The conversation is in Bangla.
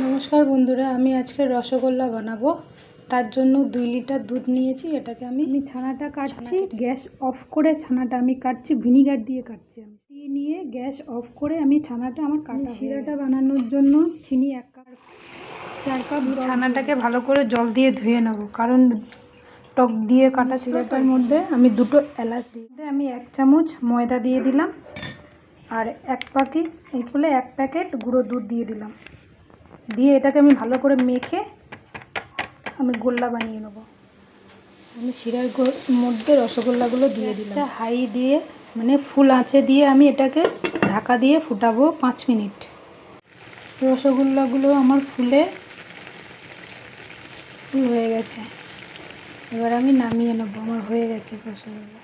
নমস্কার বন্ধুরা, আমি আজকে রসগোল্লা বানাবো। তার জন্য 2 লিটার দুধ নিয়েছি। এটাকে আমি ছানাটা কাটছি। গ্যাস অফ করে ছানাটা আমি কাটছি, ভিনিগার দিয়ে কাটছি। আমি দিয়ে নিয়ে গ্যাস অফ করে আমি ছানাটা আমার কাটা শিরাটা বানানোর জন্য চিনি 4 কাপ। ছানাটাকে ভালো করে জল দিয়ে ধুয়ে নেব, কারণ টক দিয়ে কাটা শিরাটার মধ্যে আমি 2টো এলাচ দিয়ে আমি 1 চামচ ময়দা দিয়ে দিলাম, আর 1 প্যাকেট গুঁড়ো দুধ দিয়ে দিলাম। দিয়ে এটাকে আমি ভালো করে মেখে আমি গোল্লা বানিয়ে নেব। আমি শিরার মধ্যে রসগোল্লাগুলো দিয়ে দিলাম। হাই দিয়ে মানে ফুল আঁচে দিয়ে আমি এটাকে ঢাকা দিয়ে ফুটাবো 5 মিনিট। রসগোল্লাগুলো আমার ফুল হয়ে গেছে। এবার আমি নামিয়ে নেব। আমার হয়ে গেছে রসগোল্লা।